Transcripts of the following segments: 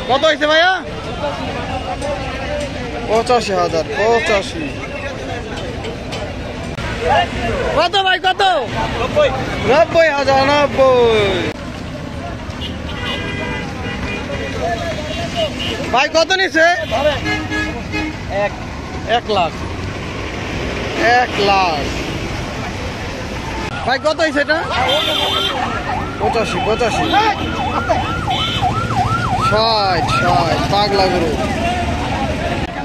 কত হয়েছে ভাইয়া? 85,000। 85। কত ভাই কত? 90,000। 90 ভাই কত নিছে? 1 লাখ। 1 লাখ ভাই কত হয়েছে এটা? 85। 85। 60। 60 পাগলা গরু।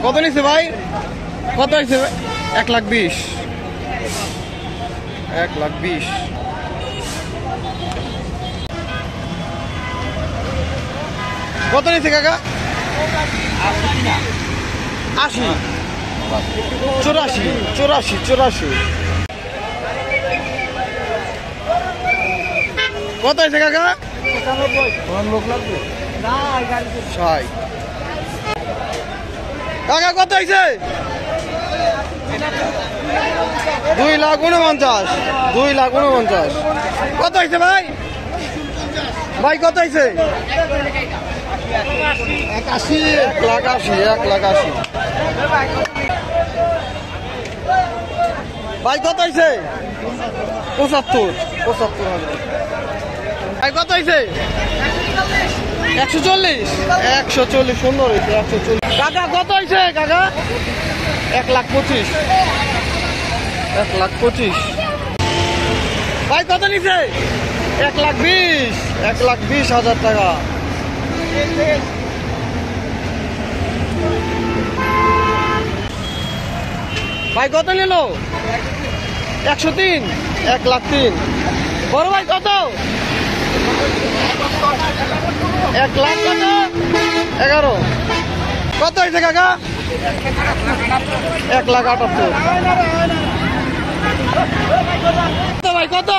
কত নিছে ভাই? কত হয়েছে? 1,20,000। 1,20,000। কত নিছে কাকা? 80। 84। 84। 84। কত হয়েছে কাকা? 60। কাকা কত হয়েছে? 2,49,000। 2,49,000। কত হয়েছে ভাই? ভাই কত হয়েছে? 1,80,000। 1,80,000। ভাই কত হয়েছে? 75। 75,000। ভাই কত হয়েছে? 140। 140 সুন্দর হয়েছে। 140। কাকা কত হয়েছে কাকা? 1,25,000। 1,25,000। ভাই কত নিছে? 1,20,000। 1,20,000 টাকা। ভাই কত নিল? 103। 1,03,000। বড় ভাই কত? 1,00,000 কত? 11। কত হয়েছে কাকা? 1,78,000। কত ভাই কত?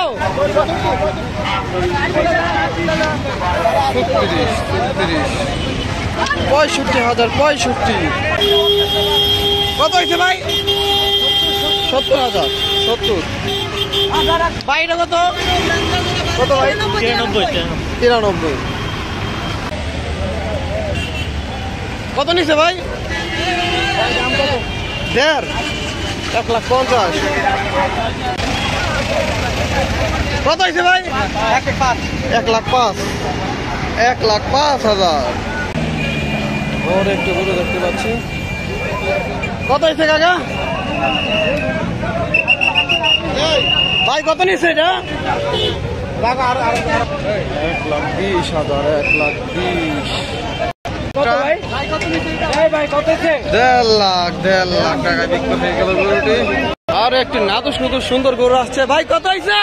35,000। 65। কত হয়েছে ভাই? 70,000। 70। ভাই এটা কত? কত ভাই? 93। কত নিছে ভাই? 1,500,000। 1,50,000। কত হয়েছে ভাই? 1,05,000। 1,05,000। ওর একটু গরু দেখতে পাচ্ছি। কত হয়েছে কাকা? ভাই কত নিচ্ছে এটা? 1,20,000। 1,20,000। 1,50,000 টাকা বিক্রি হয়ে গেল গরুটি। আর একটি নাদুস নুদুস সুন্দর গরু আসছে। ভাই কত হয়েছে?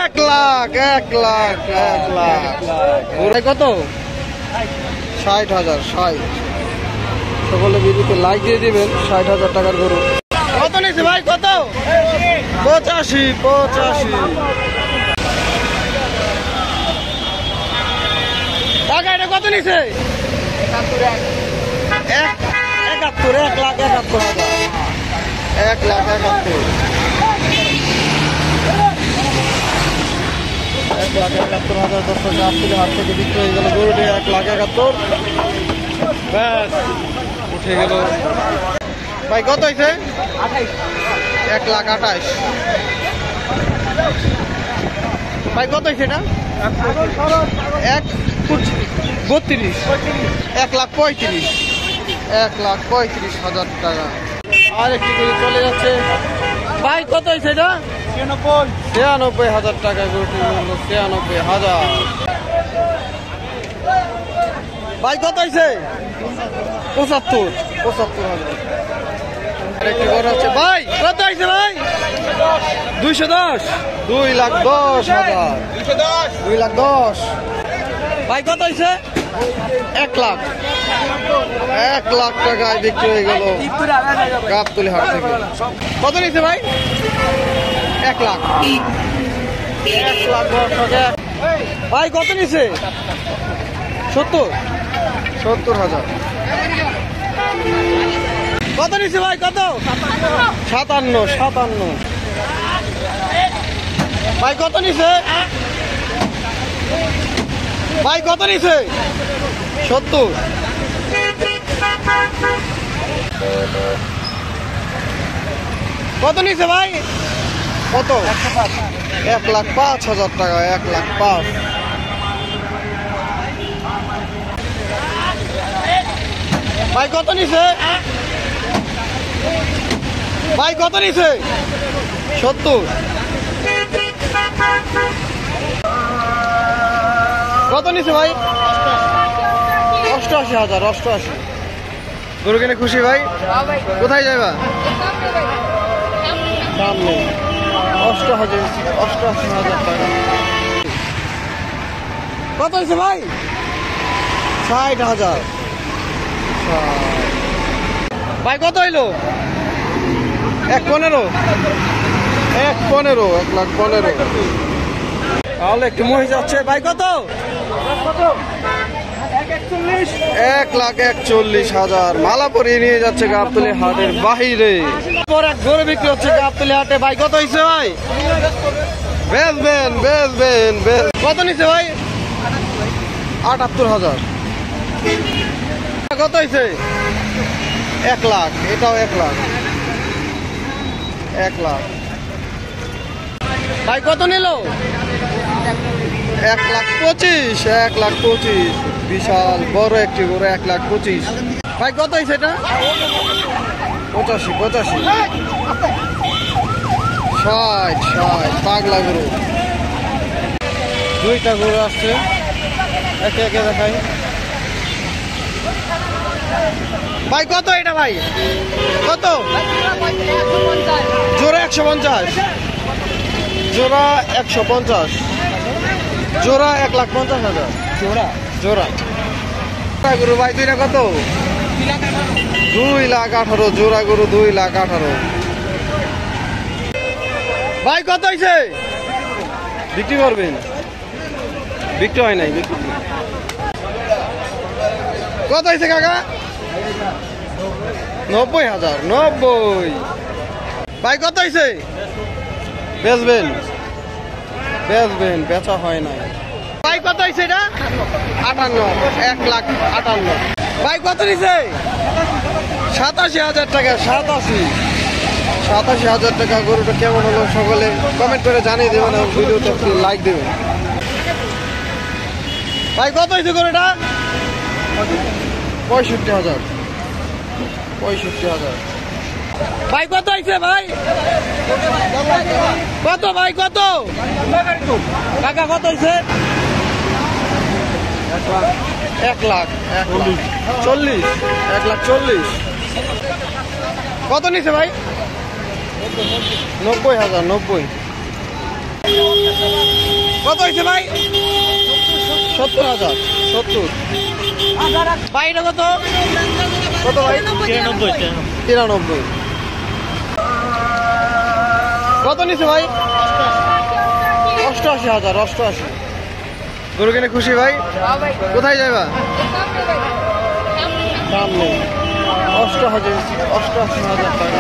1 লাখ। 1 লাখ। 1 লাখ। ভাই কত? 60,000। 60। সকলে ভিডিওতে লাইক দিয়ে দিবেন। 60,000 টাকার গরু। কত নিয়েছে ভাই? কত? 85। 85। টাকা এটা কত নিছে? 71। 1,71,000। 1,71,000। 1,71,000 দর্শক গাবতলী হাট থেকে বিক্রি হয়ে গেল গরুটি। 1,71,000। ব্যাস উঠে গেল। ভাই কত হয়েছে? 1,28,000। ভাই কত হয়েছে এটা? 1,32,000। 1,35,000। 1,35,000 টাকা। আর একটি করে চলে যাচ্ছে। ভাই কত হয়েছে এটা? 93,000 টাকা গরুটির মূল্য। 93,000। ভাই কত হয়েছে? 75,000। আরেকটি গরু আছে। ভাই কত হয়েছে ভাই? 210। 2,10,000। 2,10,000। ভাই কত হয়েছে? 1 লাখ। 1 লাখ টাকায় বিক্রি হয়ে গেল গাবতলী হাট থেকে। কত নিয়েছে ভাই? 1 লাখ। 1,10,000 টাকা। ভাই কত নিয়েছে? 70,000। কত নিচ্ছে ভাই? কত? 57। ভাই কত নিছে? ভাই কত নিছে? 70। কত নিছে ভাই? কত? 1,05,000 টাকা। 1,05,000। ভাই কত নিছে? ভাই কত নিছে? 70। কত নিছে ভাই? 88,000। 88। গরু কিনে খুশি ভাই? কোথায় যাবা? সামনে। 88,000 টাকা। কত হয়েছে ভাই? 60,000। ভাই কত হইলো? 1,15,000। 1,15,000। তাহলে একটু মহিষ যাচ্ছে। ভাই কত? 1,41,000। মালা পরিয়ে নিয়ে যাচ্ছে গাবতলী হাটের বাহিরে। এক গরু বিক্রি হচ্ছে গাবতলী হাটে। ভাই কত হয়েছে ভাই? বেচবেন। কত নিচ্ছে ভাই? 78,000। কত হয়েছে? 1 লাখ। এটাও 1 লাখ। 1 লাখ। ভাই কত নিল? 1,25,000। 1,25,000। বিশাল বড় একটি গরু। 1,25,000। ভাই কত হয়েছে এটা? 85,000। 60 পাগলা গরু। দুইটা গরু আসছে, একে একে দেখাই। ভাই কত এটা ভাই? কত? জোড়া 150। জোড়া 150। জোড়া 1,50,000। জোড়া গরু ভাই দুইটা কত? 2,18,000। জোড়া গরু 2,18,000। ভাই কত হয়েছে? বিক্রি করবেন? বিক্রি হয় নাই। কত হয়েছে কাকা? 90,000। 90। ভাই কত হয়েছে? বেচবেন? বেচা হয় নাই। ভাই কত হয়েছে এটা? 58। 1,58,000। ভাই কত নিছে? 87,000 টাকা। 87,000 টাকা। গরুটা কেমন হলো সকলে কমেন্ট করে জানিয়ে দেবেন এবং ভিডিওতে একটি লাইক দেবেন। ভাই কত হয়েছে গরুটা? 65,000। 65,000। ভাই কত হয়েছে ভাই? কত ভাই কত? কাকা কত হয়েছে? 1 লাখ। 1,40,000। 1,40,000। কত নিছে ভাই? 90,000। 90। কত হয়েছে ভাই? 70,000। 70। ভাই এটা কত? কত ভাই? 93। কত নিছে ভাই? 88,000। 88। গরু কিনে খুশি ভাই? কোথায় যাবা? সামনে। 88,000 টাকা।